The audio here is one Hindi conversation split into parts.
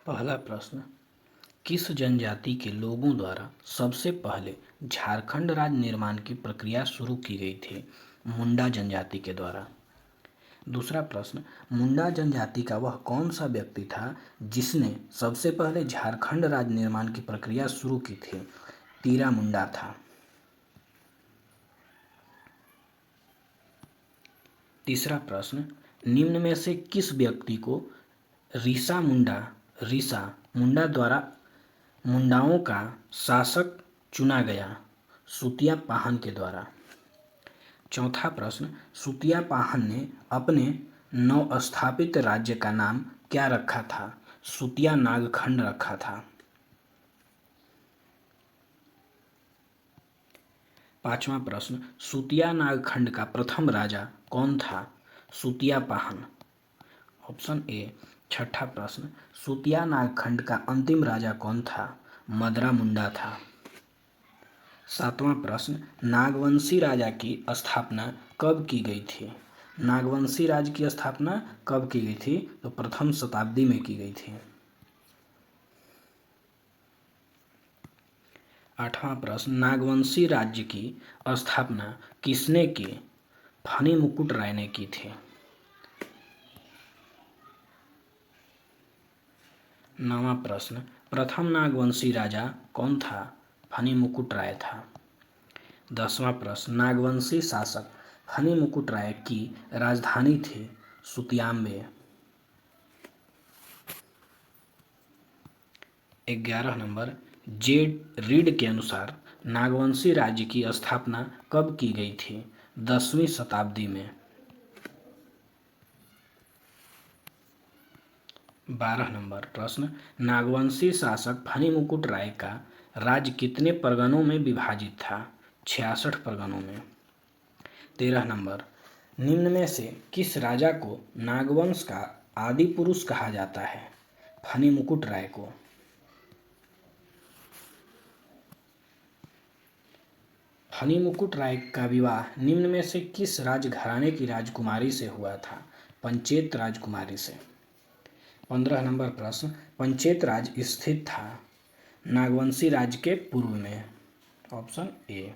पहला प्रश्न, किस जनजाति के लोगों द्वारा सबसे पहले झारखंड राज्य निर्माण की प्रक्रिया शुरू की गई थी? मुंडा जनजाति के द्वारा। दूसरा प्रश्न, मुंडा जनजाति का वह कौन सा व्यक्ति था जिसने सबसे पहले झारखंड राज्य निर्माण की प्रक्रिया शुरू की थी? तीरा मुंडा था। तीसरा प्रश्न, निम्न में से किस व्यक्ति को रीसा मुंडा द्वारा मुंडाओं का शासक चुना गया? सुतिया पाहन के द्वारा। चौथा प्रश्न, सुतिया पाहन ने अपने नवस्थापित राज्य का नाम क्या रखा था? सुतिया नागखंड रखा था। पांचवा प्रश्न, सुतिया नागखंड का प्रथम राजा कौन था? सुतिया पाहन, ऑप्शन ए। छठा प्रश्न, सुतिया नागखंड का अंतिम राजा कौन था? मदरा मुंडा था। सातवां प्रश्न, नागवंशी राजा की स्थापना कब की गई थी? नागवंशी राज्य की स्थापना कब की गई थी? तो प्रथम शताब्दी में की गई थी। आठवां प्रश्न, नागवंशी राज्य की स्थापना किसने की? फनी मुकुट राय ने की थी। नौवां प्रश्न, प्रथम नागवंशी राजा कौन था? फनी मुकुट राय था। 10वां प्रश्न, नागवंशी शासक फनी मुकुट राय की राजधानी थी सुतियाम्बे। 11 नंबर, जे रीड के अनुसार नागवंशी राज्य की स्थापना कब की गई थी? 10वीं शताब्दी में। 12 नंबर प्रश्न, नागवंशी शासक फनी मुकुट राय का राज्य कितने परगनों में विभाजित था? 66 परगनों में। 13 नंबर, निम्न में से किस राजा को नागवंश का आदि पुरुष कहा जाता है? फनी मुकुट राय को। फनी मुकुट राय का विवाह निम्न में से किस राजघराने की राजकुमारी से हुआ था? पंचेत राजकुमारी से। 15 नंबर प्रश्न, पंचेत राज स्थित था नागवंशी राज्य के पूर्व में? Option A.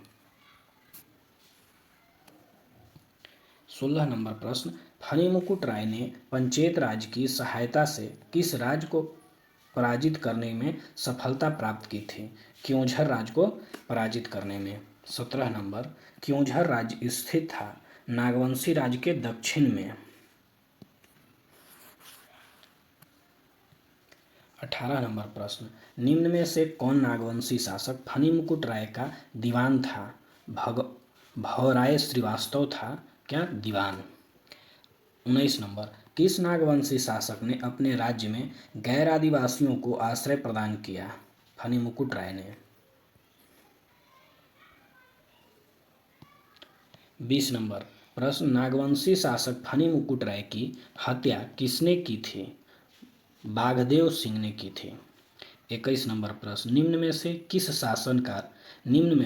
16 नंबर प्रश्न, फनी मुकुट राय ने पंचेत राज की सहायता से किस राज्य को पराजित करने में सफलता प्राप्त की थी? क्योंझर राज्य को पराजित करने में। 17 नंबर, क्योंझर राज्य स्थित था नागवंशी राज्य के दक्षिण में। 18 नंबर प्रश्न, निम्न में से कौन नागवंशी शासक फनी मुकुट राय का दीवान था? भवराय श्रीवास्तव था क्या दीवान? 19 नंबर, किस नागवंशी शासक ने अपने राज्य में गैर आदिवासियों को आश्रय प्रदान किया? फनी मुकुट राय ने। 20 नंबर प्रश्न, नागवंशी शासक फनी मुकुट राय की हत्या किसने की थी? बाघदेव सिंह ने की थी। 21 नंबर प्रश्न, निम्न में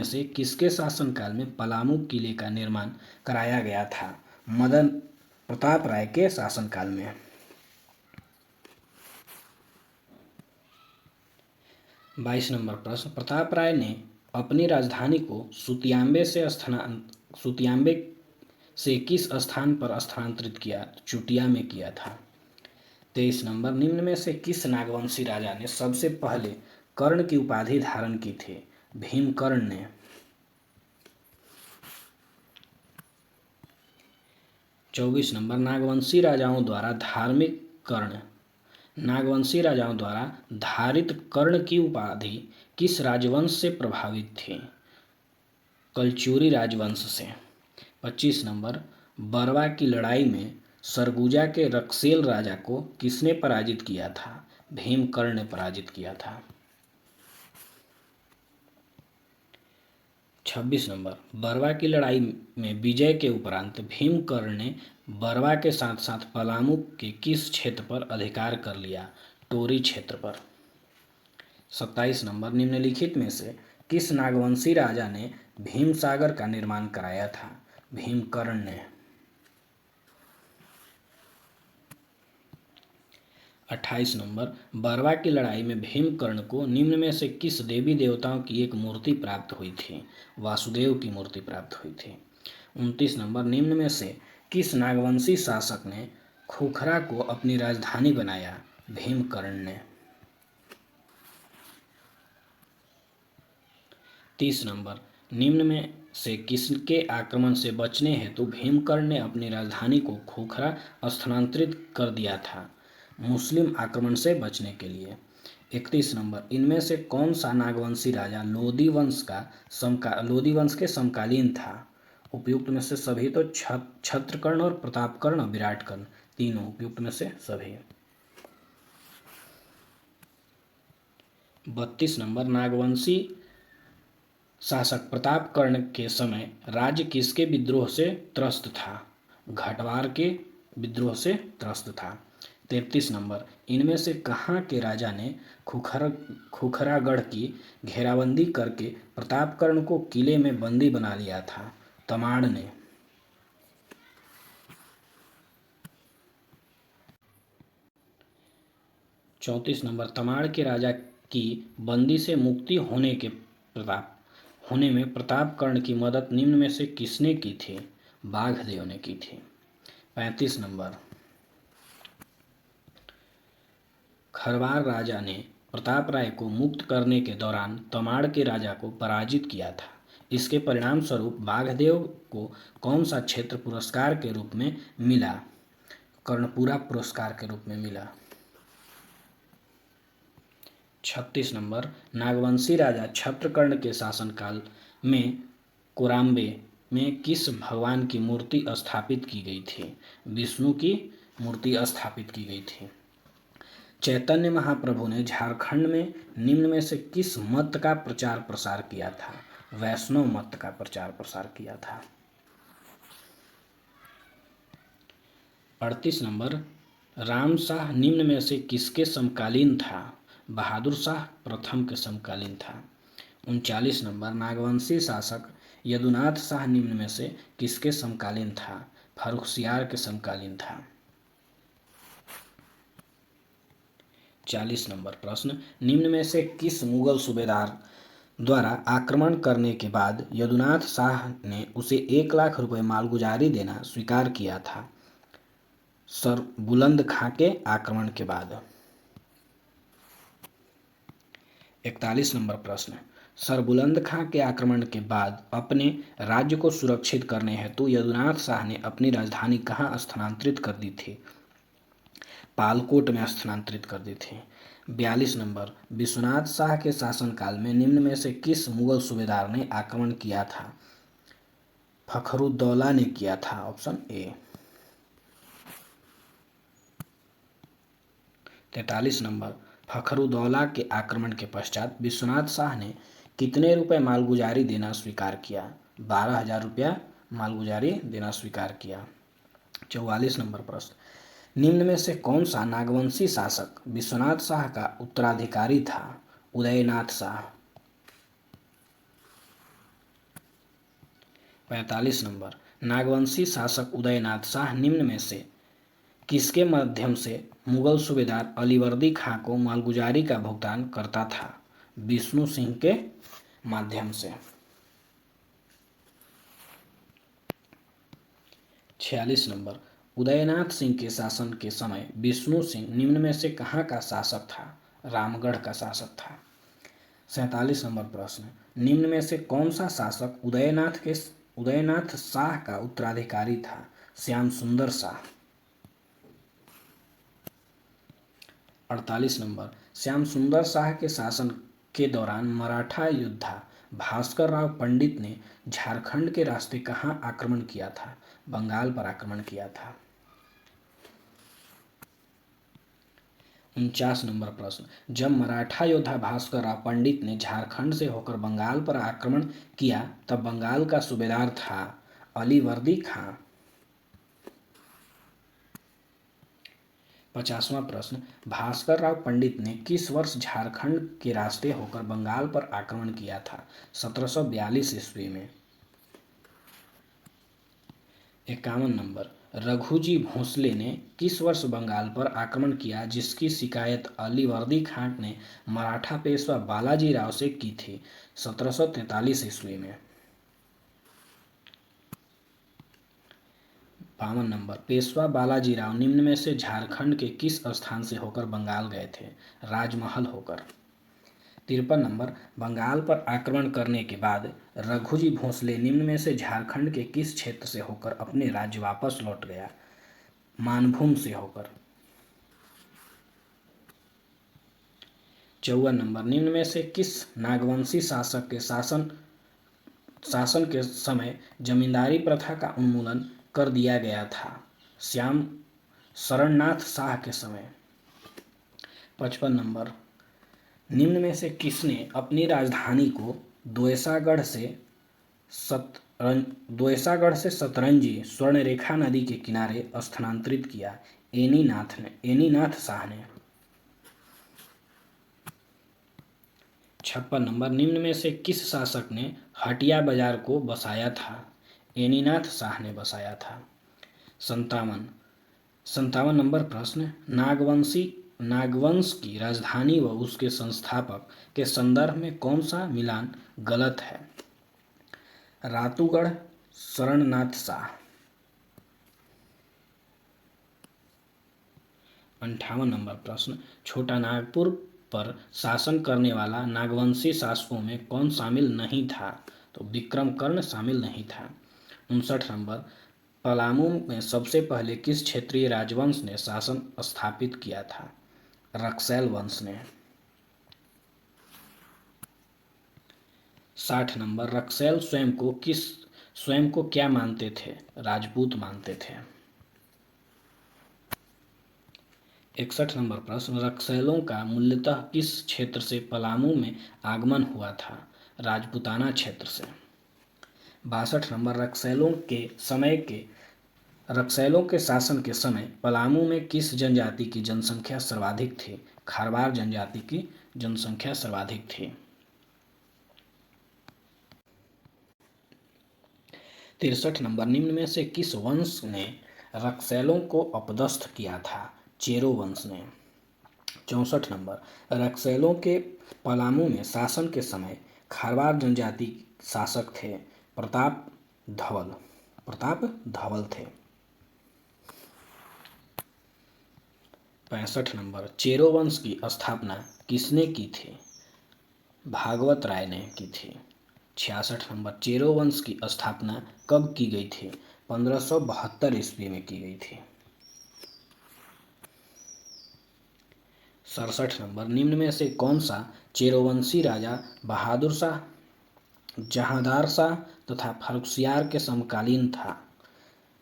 से किसके शासनकाल में पलामू किले का निर्माण कराया गया था? मदन प्रताप राय के शासनकाल में। 22 नंबर प्रश्न, प्रताप राय ने अपनी राजधानी को सुतियाम्बे से किस स्थान पर स्थानांतरित किया? चुटिया में किया था। 23 नंबर, निम्न में से किस नागवंशी राजा ने सबसे पहले कर्ण की उपाधि धारण की थी? भीमकर्ण ने। 24 नंबर, नागवंशी राजाओं द्वारा धारित कर्ण की उपाधि किस राजवंश से प्रभावित थी? कलचुरी राजवंश से। 25 नंबर, बरवा की लड़ाई में सरगुजा के रक्सेल राजा को किसने पराजित किया था? भीमकर्ण ने पराजित किया था। 26 नंबर, बरवा की लड़ाई में विजय के उपरांत भीमकर्ण ने बरवा के साथ साथ पलामू के किस क्षेत्र पर अधिकार कर लिया? टोरी क्षेत्र पर। 27 नंबर, निम्नलिखित में से किस नागवंशी राजा ने भीमसागर का निर्माण कराया था? भीमकर्ण ने। 28 नंबर, बरवा की लड़ाई में भीमकर्ण को निम्न में से किस देवी देवताओं की एक मूर्ति प्राप्त हुई थी? वासुदेव की मूर्ति प्राप्त हुई थी। 29 नंबर, निम्न में से किस नागवंशी शासक ने खुखरा को अपनी राजधानी बनाया? भीमकर्ण ने। 30 नंबर, निम्न में से किसके आक्रमण से बचने हेतु भीमकर्ण ने अपनी राजधानी को खुखरा स्थानांतरित कर दिया था? मुस्लिम आक्रमण से बचने के लिए। 31 नंबर, इनमें से कौन सा नागवंशी राजा लोधी वंश के समकालीन था? उपयुक्त में से सभी तो छत्रकर्ण और प्रतापकर्ण और विराटकर्ण, तीनों उपयुक्त में से सभी। 32 नंबर, नागवंशी शासक प्रतापकर्ण के समय राज्य किसके विद्रोह से त्रस्त था? घटवार के विद्रोह से त्रस्त था। 33 नंबर, इनमें से कहाँ के राजा ने खुखरागढ़ की घेराबंदी करके प्रतापकर्ण को किले में बंदी बना लिया था? तमाड़ ने। 34 नंबर, तमाड़ के राजा की बंदी से मुक्ति होने में प्रतापकर्ण की मदद निम्न में से किसने की थी? बाघदेव ने की थी। 35 नंबर, खरवार राजा ने प्रताप राय को मुक्त करने के दौरान तमाड़ के राजा को पराजित किया था। इसके परिणाम स्वरूप बाघदेव को कौन सा क्षेत्र पुरस्कार के रूप में मिला? कर्णपुरा पुरस्कार के रूप में मिला। 36 नंबर, नागवंशी राजा छत्रकर्ण के शासनकाल में कोराम्बे में किस भगवान की मूर्ति स्थापित की गई थी? विष्णु की मूर्ति स्थापित की गई थी। चैतन्य महाप्रभु ने झारखंड में निम्न में से किस मत का प्रचार प्रसार किया था? वैष्णव मत का प्रचार प्रसार किया था। 38 नंबर, राम शाह निम्न में से किसके समकालीन था? बहादुर शाह प्रथम के समकालीन था। 39 नंबर, नागवंशी शासक यदुनाथ शाह निम्न में से किसके समकालीन था? फर्रुखसियार के समकालीन था। 40 नंबर प्रश्न, निम्न में से किस मुगल सूबेदार द्वारा आक्रमण करने के बाद यदुनाथ शाह ने उसे 1 लाख रुपए मालगुजारी देना स्वीकार किया था? सर बुलंद खां के आक्रमण के बाद। 41 नंबर प्रश्न, सर बुलंद खां के आक्रमण के बाद अपने राज्य को सुरक्षित करने हेतु यदुनाथ शाह ने अपनी राजधानी कहाँ स्थानांतरित कर दी थी? पालकोट में स्थानांतरित कर दी थी। 42 नंबर, विश्वनाथ शाह के शासनकाल में निम्न में से किस मुगल सूबेदार ने आक्रमण किया था? फखरुद्दौला ने किया था, ऑप्शन ए। 43 नंबर, फखरुद्दौला के आक्रमण के पश्चात विश्वनाथ शाह ने कितने रुपए मालगुजारी देना स्वीकार किया? 12,000 रुपया मालगुजारी देना स्वीकार किया। 44 नंबर प्रश्न, निम्न में से कौन सा नागवंशी शासक विश्वनाथ शाह का उत्तराधिकारी था? उदयनाथ शाह। 45 नंबर, नागवंशी शासक उदयनाथ शाह निम्न में से किसके माध्यम से मुगल सूबेदार अलीवर्दी खां को मालगुजारी का भुगतान करता था? विष्णु सिंह के माध्यम से। 46 नंबर, उदयनाथ सिंह के शासन के समय विष्णु सिंह निम्न में से कहाँ का शासक था? रामगढ़ का शासक था। 47 नंबर प्रश्न, निम्न में से कौन सा शासक उदयनाथ शाह का उत्तराधिकारी था? श्याम सुंदर शाह। 48 नंबर, श्याम सुंदर शाह के शासन के दौरान मराठा योद्धा भास्कर राव पंडित ने झारखंड के रास्ते कहाँ आक्रमण किया था? बंगाल पर आक्रमण किया था। 49 नंबर प्रश्न, जब मराठा योद्धा भास्कर राव पंडित ने झारखंड से होकर बंगाल पर आक्रमण किया तब बंगाल का सूबेदार था अलीवर्दी खां। 50वां प्रश्न, भास्कर राव पंडित ने किस वर्ष झारखंड के रास्ते होकर बंगाल पर आक्रमण किया था? 1742 ईस्वी में। 51 नंबर, रघुजी भोंसले ने किस वर्ष बंगाल पर आक्रमण किया जिसकी शिकायत अलीवर्दी खान ने मराठा पेशवा बालाजी राव से की थी? 1743 ईस्वी में। 52 नंबर, पेशवा बालाजी राव निम्न में से झारखंड के किस स्थान से होकर बंगाल गए थे? राजमहल होकर। 53 नंबर, बंगाल पर आक्रमण करने के बाद रघुजी भोंसले निम्न में से झारखंड के किस क्षेत्र से होकर अपने राज्य वापस लौट गया? मानभूम से होकर। 54 नंबर, निम्न में से किस नागवंशी शासक के शासन के समय जमींदारी प्रथा का उन्मूलन कर दिया गया था? श्याम शरणनाथ शाह के समय। 55 नंबर, निम्न में से किसने अपनी राजधानी को द्वेषागढ़ से सतरंजी स्वर्णरेखा नदी के किनारे स्थानांतरित किया? एनीनाथ शाह ने। 56 नंबर, निम्न में से किस शासक ने हटिया बाजार को बसाया था? एनीनाथ शाह ने बसाया था। 57 नंबर प्रश्न, नागवंश की राजधानी व उसके संस्थापक के संदर्भ में कौन सा मिलान गलत है? रातूगढ़, शरणनाथ शाह। 58 नंबर प्रश्न, छोटा नागपुर पर शासन करने वाला नागवंशी शासकों में कौन शामिल नहीं था? तो विक्रमकर्ण शामिल नहीं था। 59 नंबर, पलामू में सबसे पहले किस क्षेत्रीय राजवंश ने शासन स्थापित किया था? रक्सैल वंश ने। 60 नंबर, रक्सैल स्वयं को क्या मानते थे? राजपूत मानते थे। 61 नंबर प्रश्न, रक्सैलों का मूलतः किस क्षेत्र से पलामू में आगमन हुआ था? राजपूताना क्षेत्र से। 62 नंबर, रक्सैलों के शासन के समय पलामू में किस जनजाति की जनसंख्या सर्वाधिक थी? खारवार जनजाति की जनसंख्या सर्वाधिक थी। 63 नंबर, निम्न में से किस वंश ने रक्सैलों को अपदस्थ किया था? चेरो वंश ने। 64 नंबर, रक्सैलों के पलामू में शासन के समय खारवार जनजाति शासक थे? प्रताप धवल थे। 65 नंबर, चेरो वंश की स्थापना किसने की थी? भागवत राय ने की थी। 66 नंबर, चेरो वंश की स्थापना कब की गई थी? 1572 ईस्वी में की गई थी। 67 नंबर, निम्न में से कौन सा चेरोवंशी राजा बहादुर शाह, जहांदार शाह तथा फर्रुखसियार के समकालीन था?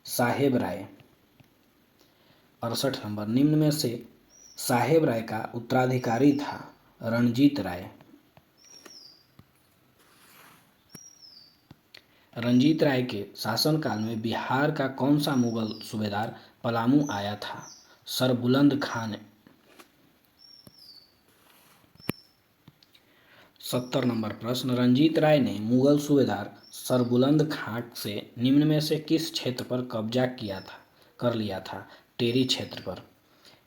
साहेब राय। 68 नंबर, निम्न में से साहेब राय का उत्तराधिकारी था? रणजीत राय। रणजीत राय के शासनकाल में बिहार का कौन सा मुगल सूबेदार पलामू आया था? सरबुलंद खान। 70 नंबर प्रश्न, रणजीत राय ने मुगल सूबेदार सरबुलंद खान से निम्न में से किस क्षेत्र पर कब्जा कर लिया था? टेरी क्षेत्र पर।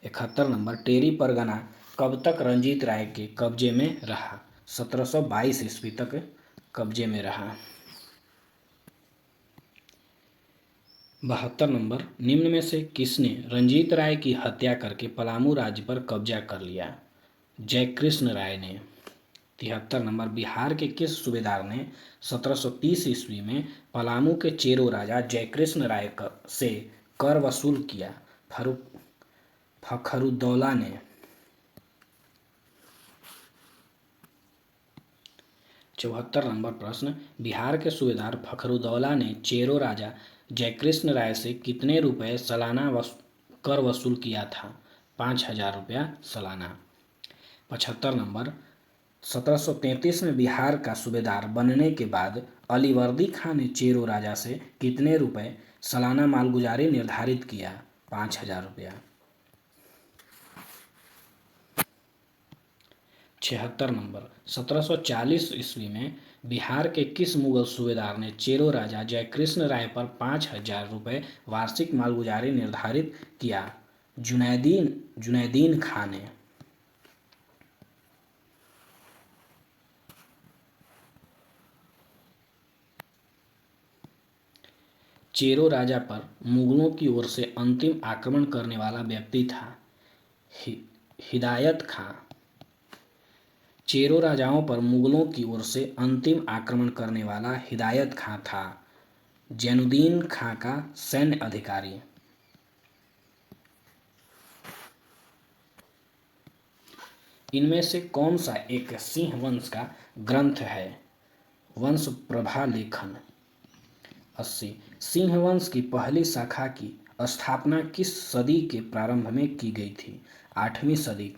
71 नंबर, टेरी परगना कब तक रणजीत राय के कब्जे में रहा? 1722 ईस्वी तक कब्जे में रहा। 72 नंबर, निम्न में से किसने रणजीत राय की हत्या करके पलामू राज्य पर कब्जा कर लिया? जयकृष्ण राय ने। 73 नंबर, बिहार के किस सूबेदार ने 1730 ईस्वी में पलामू के चेरो राजा जयकृष्ण राय से कर वसूल किया? फखरुद्दौला ने। 74 नंबर प्रश्न, बिहार के सूबेदार फखरुद्दौला ने चेरो राजा जयकृष्ण राय से कितने रुपए सालाना कर वसूल किया था? 5000 रुपया सालाना। 75 नंबर, 1733 में बिहार का सूबेदार बनने के बाद अलीवर्दी खान ने चेरो राजा से कितने रुपए सालाना मालगुजारी निर्धारित किया? 5000 रुपया। 76 नंबर 1740 ईस्वी में बिहार के किस मुगल सूबेदार ने चेरो राजा जयकृष्ण राय पर 5,000 रुपये वार्षिक मालगुजारी निर्धारित किया? जुनैदीन जुनैदीन खां ने। चेरो राजा पर मुगलों की ओर से अंतिम आक्रमण करने वाला व्यक्ति था हिदायत खां। चेरो राजाओं पर मुगलों की ओर से अंतिम आक्रमण करने वाला हिदायत खां था, जैनुद्दीन खां का सैन्य अधिकारी। इनमें से कौन सा एक सिंह वंश का ग्रंथ है? वंश प्रभा लेखन। 80 सिंह वंश की पहली शाखा की स्थापना किस सदी के प्रारंभ में की गई थी? 8वीं सदी।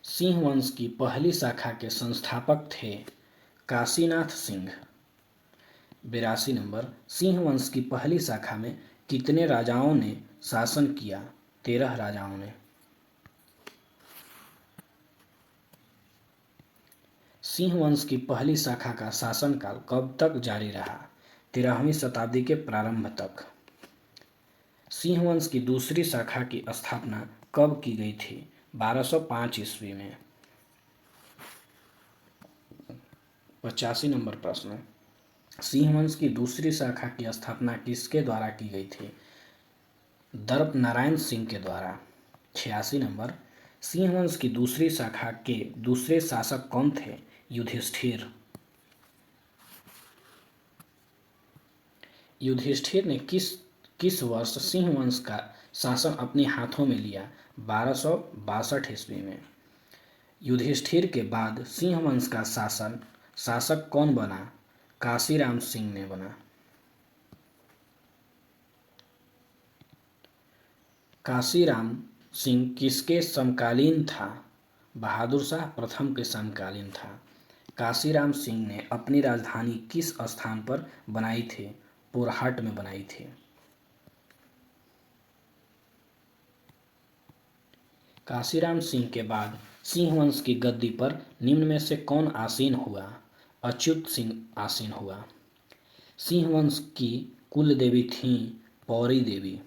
सिंह वंश की पहली शाखा के संस्थापक थे काशीनाथ सिंह। 82 नंबर सिंह वंश की पहली शाखा में कितने राजाओं ने शासन किया? 13 राजाओं ने। सिंह वंश की पहली शाखा का शासनकाल कब तक जारी रहा? 13वीं शताब्दी के प्रारंभ तक। सिंह वंश की दूसरी शाखा की स्थापना कब की गई थी? 1205 ईस्वी में। 85 नंबर प्रश्न सिंह वंश की दूसरी शाखा की स्थापना किसके द्वारा की गई थी? दर्प नारायण सिंह के द्वारा। 86 नंबर सिंह वंश की दूसरी शाखा के दूसरे शासक कौन थे? युधिष्ठिर। युधिष्ठिर ने किस वर्ष सिंह वंश का शासन अपने हाथों में लिया? 1262 ईस्वी में। युधिष्ठिर के बाद सिंह वंश का शासक कौन बना? काशीराम सिंह ने बना। काशीराम सिंह किसके समकालीन था? बहादुर शाह प्रथम के समकालीन था। काशीराम सिंह ने अपनी राजधानी किस स्थान पर बनाई थी? पोरहाट में बनाई थी। काशीराम सिंह के बाद सिंह वंश की गद्दी पर निम्न में से कौन आसीन हुआ? अच्युत सिंह आसीन हुआ। सिंह वंश की कुल देवी थीं पौरी देवी।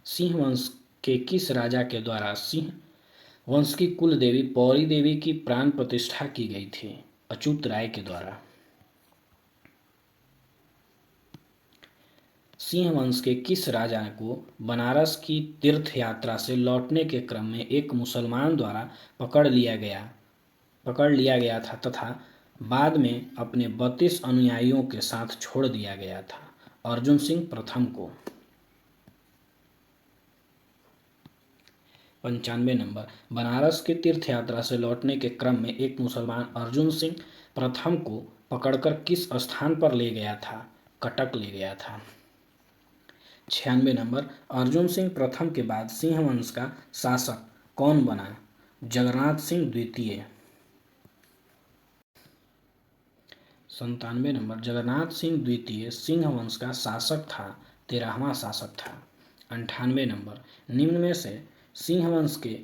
सिंह वंश के किस राजा के द्वारा सिंह वंश की कुल देवी पौरी देवी की प्राण प्रतिष्ठा की गई थी? अच्युत राय के द्वारा। सिंह वंश के किस राजा को बनारस की तीर्थ यात्रा से लौटने के क्रम में एक मुसलमान द्वारा पकड़ लिया गया था तथा बाद में अपने 32 अनुयायियों के साथ छोड़ दिया गया था? अर्जुन सिंह प्रथम को। 95 नंबर बनारस की तीर्थ यात्रा से लौटने के क्रम में एक मुसलमान अर्जुन सिंह प्रथम को पकड़कर किस स्थान पर ले गया था? कटक ले गया था। 96 नंबर अर्जुन सिंह प्रथम के बाद सिंह वंश का शासक कौन बना? जगन्नाथ सिंह द्वितीय। 97 नंबर जगन्नाथ सिंह द्वितीय सिंह वंश का शासक था, 13वां शासक था। 98 नंबर निम्न में से सिंह वंश के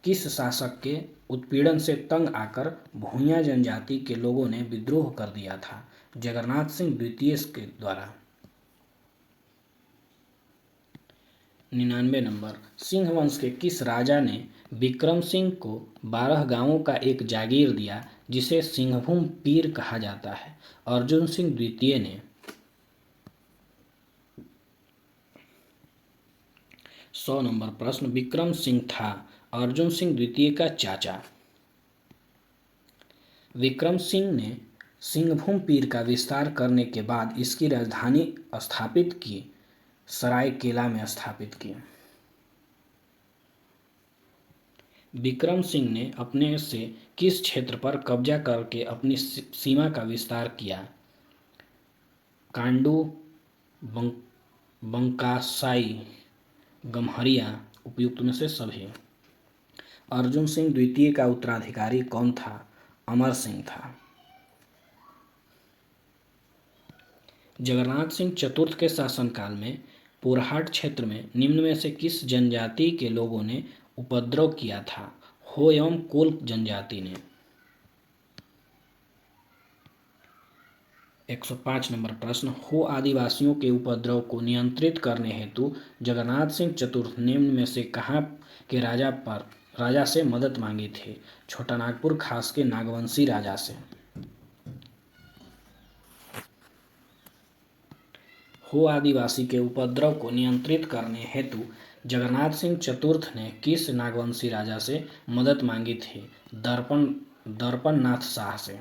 किस शासक के उत्पीड़न से तंग आकर भूंइया जनजाति के लोगों ने विद्रोह कर दिया था? जगन्नाथ सिंह द्वितीय के द्वारा। 99 नंबर सिंह वंश के किस राजा ने विक्रम सिंह को 12 गांवों का एक जागीर दिया जिसे सिंहभूम पीर कहा जाता है? अर्जुन सिंह द्वितीय ने। 100 नंबर प्रश्न विक्रम सिंह था अर्जुन सिंह द्वितीय का चाचा। विक्रम सिंह ने सिंहभूम पीर का विस्तार करने के बाद इसकी राजधानी स्थापित की, सरायकेला में स्थापित की। विक्रम सिंह ने अपने से किस क्षेत्र पर कब्जा करके अपनी सीमा का विस्तार किया? कांडू, बंकासाई, गम्हरिया, उपयुक्त में से सभी। अर्जुन सिंह द्वितीय का उत्तराधिकारी कौन था? अमर सिंह था। जगन्नाथ सिंह चतुर्थ के शासनकाल में पोरहाट क्षेत्र में निम्न में से किस जनजाति के लोगों ने उपद्रव किया था? हो एवं कोल जनजाति ने। 105 नंबर प्रश्न, हो आदिवासियों के उपद्रव को नियंत्रित करने हेतु जगन्नाथ सिंह चतुर्थ निम्न में से कहाँ के राजा से मदद मांगी थी? छोटा नागपुर खास के नागवंशी राजा से। हो आदिवासी के उपद्रव को नियंत्रित करने हेतु जगन्नाथ सिंह चतुर्थ ने किस नागवंशी राजा से मदद मांगी थी? दर्पण नाथ शाह से।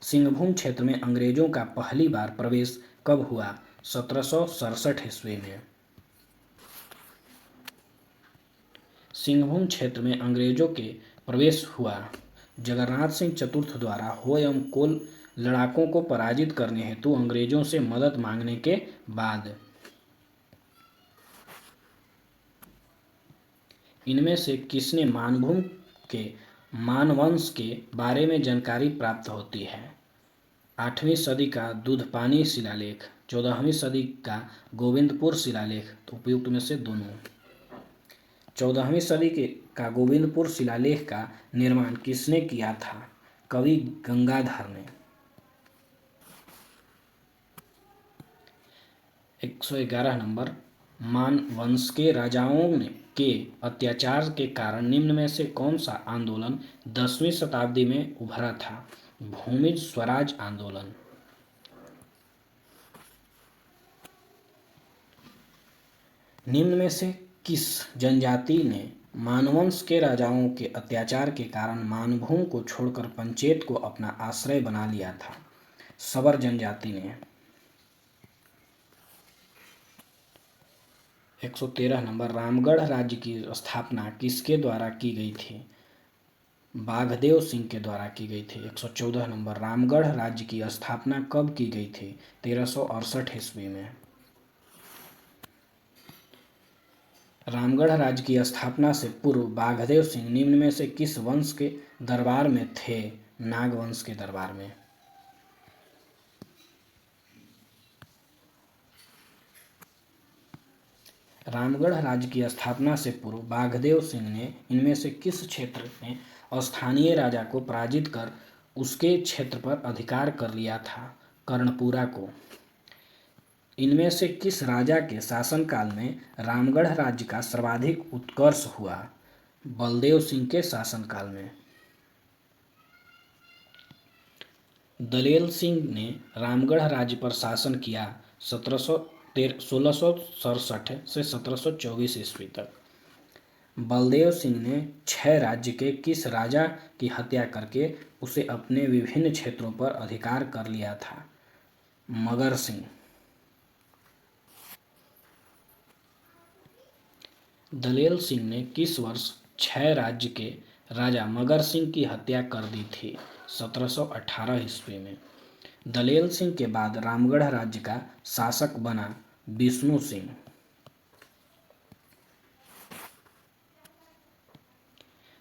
सिंहभूम क्षेत्र में अंग्रेजों का पहली बार प्रवेश कब हुआ? 1767 ईस्वी में। सिंहभूम क्षेत्र में अंग्रेजों के प्रवेश हुआ जगन्नाथ सिंह चतुर्थ द्वारा हो एवं कोल लड़ाकों को पराजित करने हेतु अंग्रेजों से मदद मांगने के बाद। इनमें से किसने मानभूम के मानवंश के बारे में जानकारी प्राप्त होती है? 8वीं सदी का दूधपानी शिलालेख, 14वीं सदी का गोविंदपुर शिलालेख। तो उपयुक्त में से दोनों। 14वीं सदी का गोविंदपुर शिलालेख का निर्माण किसने किया था? कवि गंगाधर ने। 111 नंबर, मान वंश के राजाओं के अत्याचार के कारण निम्न में से कौन सा आंदोलन 10वीं शताब्दी में उभरा था? भूमिज स्वराज आंदोलन। निम्न में से किस जनजाति ने मानवंश के राजाओं के अत्याचार के कारण मानभूम को छोड़कर पंचेत को अपना आश्रय बना लिया था? सबर जनजाति ने। 113 नंबर, रामगढ़ राज्य की स्थापना किसके द्वारा की गई थी? बाघदेव सिंह के द्वारा की गई थी। 114 नंबर, रामगढ़ राज्य की स्थापना कब की गई थी? 1368 ईस्वी में। रामगढ़ राज्य की स्थापना से पूर्व बाघदेव सिंह निम्न में से किस वंश के दरबार में थे? नागवंश के दरबार में। रामगढ़ राज्य की स्थापना से पूर्व बाघदेव सिंह ने इनमें से किस क्षेत्र में स्थानीय राजा को पराजित कर उसके क्षेत्र पर अधिकार कर लिया था? कर्णपुरा को। इनमें से किस राजा के शासनकाल में रामगढ़ राज्य का सर्वाधिक उत्कर्ष हुआ? बलदेव सिंह के शासनकाल में। दलेल सिंह ने रामगढ़ राज्य पर शासन किया 1667 से 1724 ईस्वी तक। बलदेव सिंह ने 6 राज्य के किस राजा की हत्या करके उसे अपने विभिन्न क्षेत्रों पर अधिकार कर लिया था? मगर सिंह। दलेल सिंह ने किस वर्ष 6 राज्य के राजा मगर सिंह की हत्या कर दी थी? 1718 ईस्वी में। दलेल सिंह के बाद रामगढ़ राज्य का शासक बना विष्णु सिंह।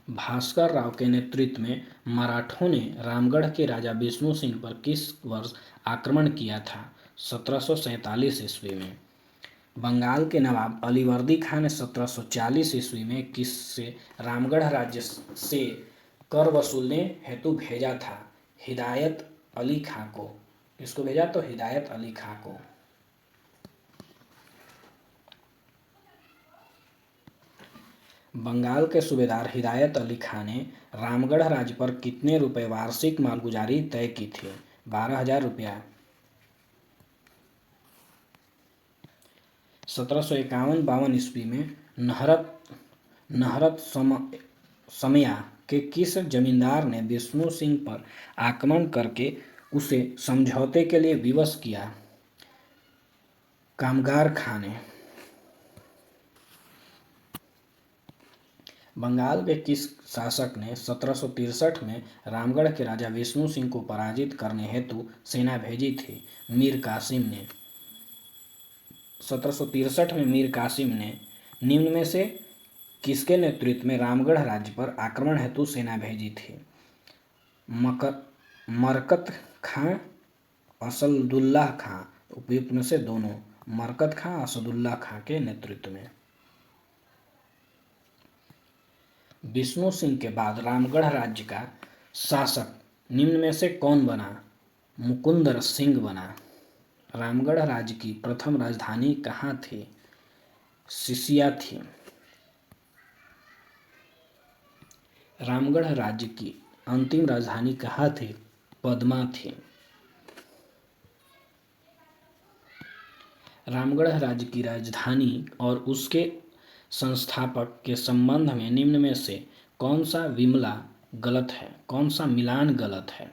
भास्कर राव के नेतृत्व में मराठों ने रामगढ़ के राजा विष्णु सिंह पर किस वर्ष आक्रमण किया था? 1747 ईस्वी में। बंगाल के नवाब अलीवर्दी खान ने 1740 ईस्वी में किससे रामगढ़ राज्य से कर वसूलने हेतु भेजा था? हिदायत अली खां को। किसको भेजा? तो हिदायत अली खां को। बंगाल के सूबेदार हिदायत अली खां ने रामगढ़ राज्य पर कितने रुपए वार्षिक मालगुजारी तय की थी? 12,000 रुपया। 1751-52 ईस्वी में नहरत समया के किस जमींदार ने विष्णु सिंह पर आक्रमण करके उसे समझौते के लिए विवश किया? कामगार खां ने। बंगाल के किस शासक ने 1763 में रामगढ़ के राजा विष्णु सिंह को पराजित करने हेतु सेना भेजी थी? मीर कासिम ने। 1763 में मीर कासिम ने निम्न में से किसके नेतृत्व में रामगढ़ राज्य पर आक्रमण हेतु सेना भेजी थी? मरकत खां, असदुल्लाह खां। उपयुक्त में से दोनों। मरकत खां असदुल्ला खां के नेतृत्व में। विष्णु सिंह के बाद रामगढ़ राज्य का शासक निम्न में से कौन बना? मुकुंदर सिंह बना। रामगढ़ राज्य की प्रथम राजधानी कहाँ थी? सिसिया थी। रामगढ़ राज्य की अंतिम राजधानी कहाँ थी? पद्मा थी। रामगढ़ राज्य की राजधानी और उसके संस्थापक के संबंध में निम्न में से कौन सा विमला गलत है, कौन सा मिलान गलत है?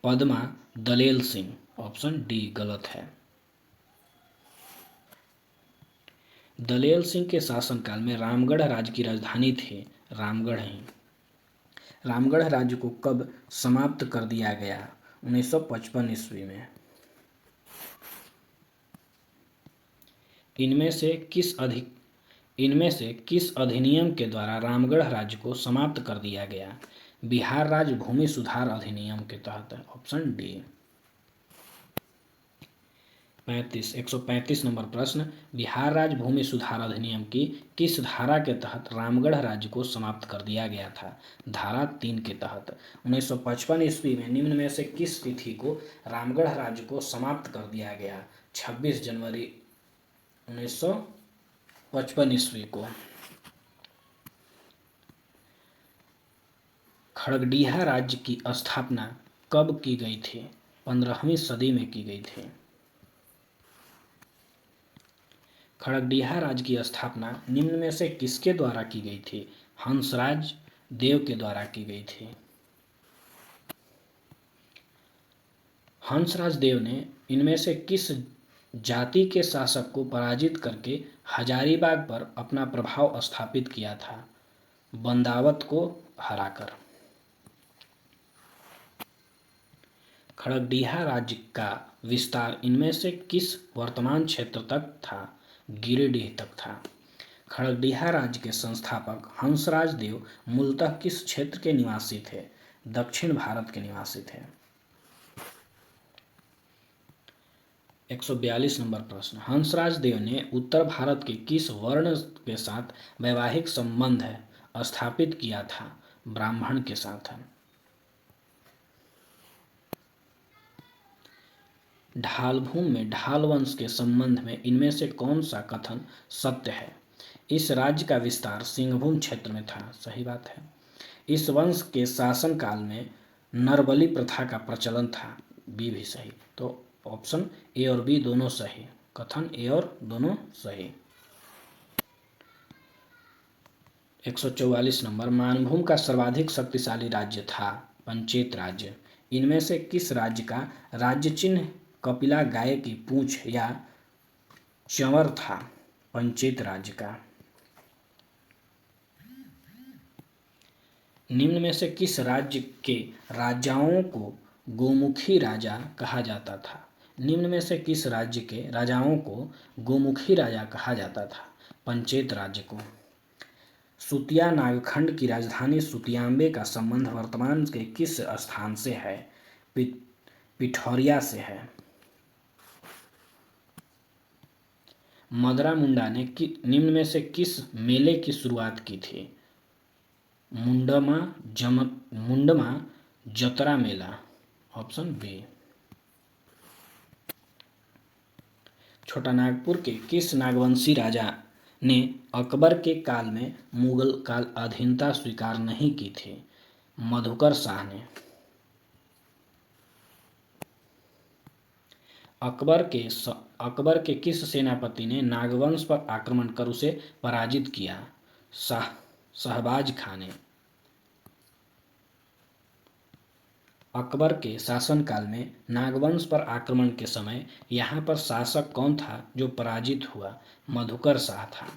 पद्मा दलेल सिंह, ऑप्शन डी गलत है। दलेल सिंह के शासनकाल में रामगढ़ राज्य की राजधानी थी रामगढ़ ही। रामगढ़ राज्य को कब समाप्त कर दिया गया? 1955 ईस्वी में। इनमें से किस अधिनियम के द्वारा रामगढ़ राज्य को समाप्त कर दिया गया? बिहार राज्य भूमि सुधार अधिनियम के तहत, ऑप्शन डी। 135 नंबर प्रश्न, बिहार राज्य भूमि सुधार अधिनियम की किस धारा के तहत रामगढ़ राज्य को समाप्त कर दिया गया था? धारा 3 के तहत। 1955 ईस्वी में निम्न में से किस तिथि को रामगढ़ राज्य को समाप्त कर दिया गया? 26 जनवरी 1955 ईस्वी को। खड़गडिहा राज्य की स्थापना कब की गई थी? 15वीं सदी में की गई थी। खड़गडिहा राज्य की स्थापना निम्न में से किसके द्वारा की गई थी? हंसराज देव के द्वारा की गई थी। हंसराज देव ने इनमें से किस जाति के शासक को पराजित करके हजारीबाग पर अपना प्रभाव स्थापित किया था? बंदावत को हराकर। खड़गडिहा राज्य का विस्तार इनमें से किस वर्तमान क्षेत्र तक था? गिरिडीह तक था। खड़गडिहा राज्य के संस्थापक हंसराज देव मूलतः किस क्षेत्र के निवासी थे? दक्षिण भारत के निवासी थे। 142 नंबर प्रश्न, हंसराज देव ने उत्तर भारत के किस वर्ण के साथ वैवाहिक संबंध स्थापित किया था? ब्राह्मण के साथ। ढालभूम में ढाल वंश के संबंध में इनमें से कौन सा कथन सत्य है? इस राज्य का विस्तार सिंहभूम क्षेत्र में था। सही बात है। इस वंश के शासनकाल में नरबलि प्रथा का प्रचलन था। बी भी सही। तो ऑप्शन ए और बी दोनों सही। कथन ए और दोनों सही। 144 नंबर, मानभूम का सर्वाधिक शक्तिशाली राज्य था पंचेत राज्य। इनमें से किस राज्य का राज्य चिन्ह कपिला गाय की पूंछ या चंवर था? पंचेत राज्य का। निम्न में से किस राज्य के राजाओं को गोमुखी राजा कहा जाता था? निम्न में से किस राज्य के राजाओं को गोमुखी राजा कहा जाता था? पंचेत राज्य को। सुतिया नागखंड की राजधानी सुतियांबे का संबंध वर्तमान के किस स्थान से है? पिठौरिया से है। मदरा मुंडा ने निम्न में से किस मेले की शुरुआत की थी? मुंडमा जतरा मेला, ऑप्शन बी। छोटा नागपुर के किस नागवंशी राजा ने अकबर के काल में मुगल काल अधीनता स्वीकार नहीं की थी? मधुकर शाह ने। अकबर के किस सेनापति ने नागवंश पर आक्रमण कर उसे पराजित किया? शहबाज खां ने। अकबर के शासनकाल में नागवंश पर आक्रमण के समय यहाँ पर शासक कौन था जो पराजित हुआ? मधुकर शाह था।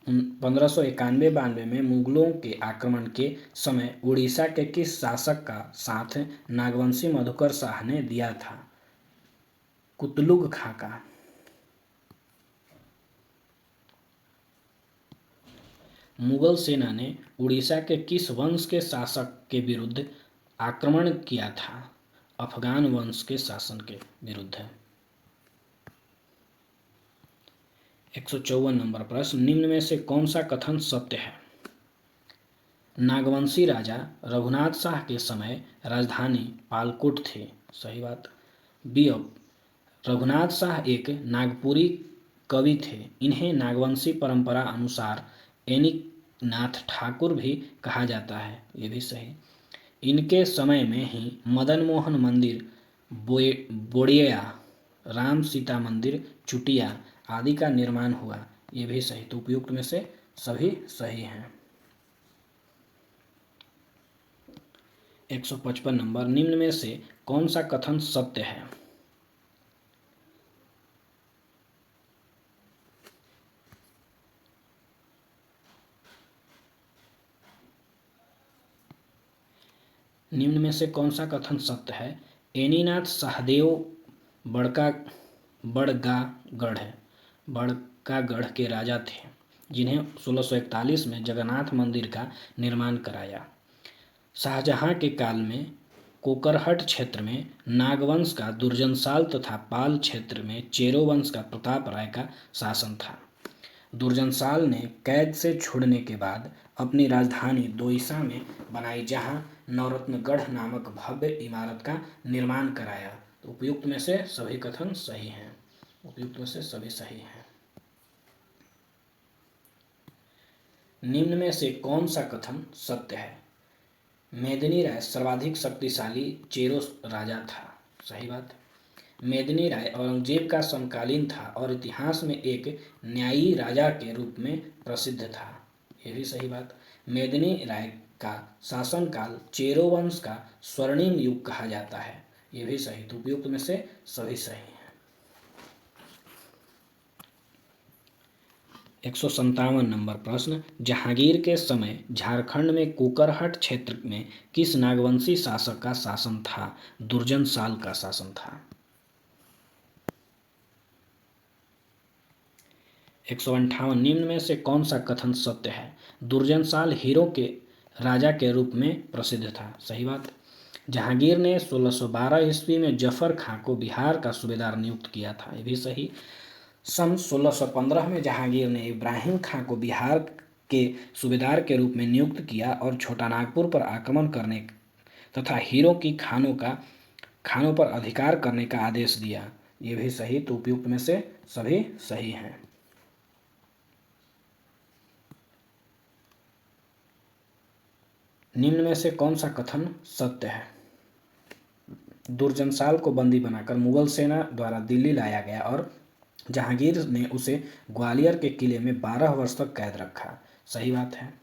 1591-92 में मुगलों के आक्रमण के समय उड़ीसा के किस शासक का साथ नागवंशी मधुकर शाह ने दिया था? कुतलुग खां का। मुगल सेना ने उड़ीसा के किस वंश के शासक के विरुद्ध आक्रमण किया था? अफगान वंश के शासन के विरुद्ध। 154 नंबर प्रश्न, निम्न में से कौन सा कथन सत्य है? नागवंशी राजा रघुनाथ शाह के समय राजधानी पालकोट थी। सही बात। बी रघुनाथ शाह एक नागपुरी कवि थे। इन्हें नागवंशी परंपरा अनुसार एनिकनाथ ठाकुर भी कहा जाता है। ये भी सही। इनके समय में ही मदन मोहन मंदिर, बोड़िया, राम सीता मंदिर, चुटिया आदि का निर्माण हुआ। ये भी सही। तो उपयुक्त में से सभी सही हैं। 155 नंबर, निम्न में से कौन सा कथन सत्य है? निम्न में से कौन सा कथन सत्य है? एनीनाथ सहदेव बड़कागढ़ के राजा थे, जिन्हें 1641 में जगन्नाथ मंदिर का निर्माण कराया। शाहजहां के काल में कोकरहट क्षेत्र में नागवंश का दुर्जनसाल तथा पाल क्षेत्र में चेरो वंश का प्रताप राय का शासन था। दुर्जनसाल ने कैद से छुड़ने के बाद अपनी राजधानी दोईसा में बनाई, जहां नवरत्नगढ़ नामक भव्य इमारत का निर्माण कराया। तो उपयुक्त में से सभी कथन सही हैं। उपयुक्त में से सभी सही हैं। निम्न में से कौन सा कथन सत्य है? मेदिनी राय सर्वाधिक शक्तिशाली चेरो राजा था। सही बात। मेदिनी राय औरंगजेब का समकालीन था और इतिहास में एक न्यायी राजा के रूप में प्रसिद्ध था। यह भी सही बात। मेदिनी राय का शासनकाल चेरो वंश का स्वर्णिम युग कहा जाता है। यह भी सही। तो उपयुक्त में से सभी सही हैं। 157 नंबर प्रश्न, जहांगीर के समय झारखंड में कुकरहट क्षेत्र में किस नागवंशी शासक का शासन था? दुर्जनसाल का शासन था। 158, निम्न में से कौन सा कथन सत्य है? दुर्जनसाल हीरो के राजा के रूप में प्रसिद्ध था। सही बात। जहांगीर ने 1612 ईस्वी में जफर खां को बिहार का सूबेदार नियुक्त किया था। यह भी सही। सन 1615 में जहांगीर ने इब्राहिम खां को बिहार के सूबेदार के रूप में नियुक्त किया और छोटा नागपुर पर आक्रमण करने तथा हीरो की खानों पर अधिकार करने का आदेश दिया। ये भी सही। तो उपयुक्त में से सभी सही हैं। निम्न में से कौन सा कथन सत्य है? दुर्जनसाल को बंदी बनाकर मुगल सेना द्वारा दिल्ली लाया गया और जहांगीर ने उसे ग्वालियर के किले में 12 वर्ष तक कैद रखा। सही बात है।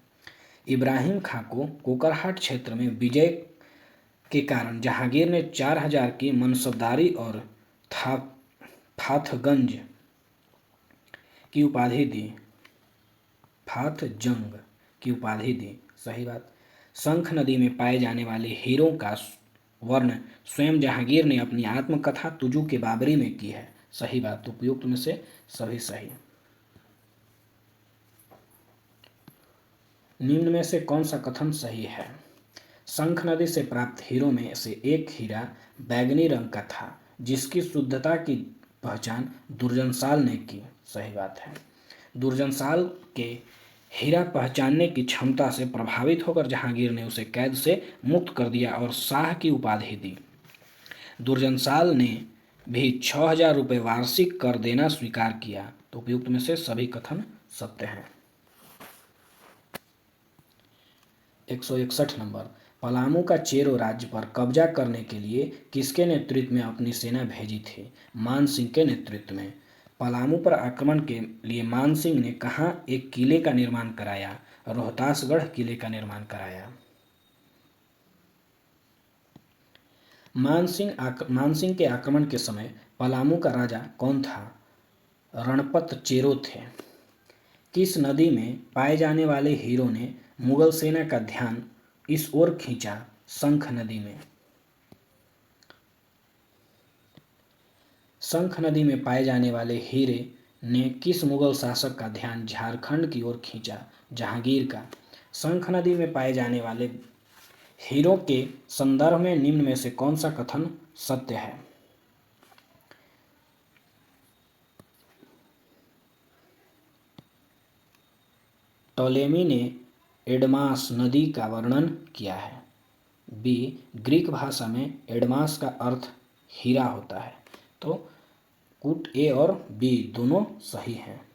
इब्राहिम खां को कोकरहाट क्षेत्र में विजय के कारण जहांगीर ने 4000 की मनसबदारी और फाथगंज की उपाधि दी। फाथजंग की उपाधि दी। सही बात। शंख नदी में पाए जाने वाले हीरों का वर्ण स्वयं जहांगीर ने अपनी आत्मकथा तुजू के बाबरी में की है। सही बात। उपयुक्त में से सभी सही। निम्न में से कौन सा कथन सही है? शंख नदी से प्राप्त हीरों में से एक हीरा बैगनी रंग का था, जिसकी शुद्धता की पहचान दुर्जनसाल ने की। सही बात है। दुर्जनसाल के हीरा पहचानने की क्षमता से प्रभावित होकर जहांगीर ने उसे कैद से मुक्त कर दिया और शाह की उपाधि दी। दुर्जनसाल ने भी 6000 रुपये वार्षिक कर देना स्वीकार किया। तो उपयुक्त में से सभी कथन सत्य हैं। 161 नंबर, पलामू का चेरो राज्य पर कब्जा करने के लिए किसके नेतृत्व में अपनी सेना भेजी थी? मान सिंह के नेतृत्व में। पलामू पर आक्रमण के लिए मान सिंह ने कहाँ एक किले का निर्माण कराया? रोहतासगढ़ किले का निर्माण कराया। मान सिंह के आक्रमण के समय पलामू का राजा कौन था? रणपत चेरो थे। किस नदी में पाए जाने वाले हीरो ने मुगल सेना का ध्यान इस ओर खींचा? शंख नदी में। शंख नदी में पाए जाने वाले हीरे ने किस मुगल शासक का ध्यान झारखंड की ओर खींचा? जहांगीर का। शंख नदी में पाए जाने वाले हीरो के संदर्भ में निम्न में से कौन सा कथन सत्य है? टॉलेमी ने एडमास नदी का वर्णन किया है। बी, ग्रीक भाषा में एडमास का अर्थ हीरा होता है। तो कूट ए और बी दोनों सही हैं।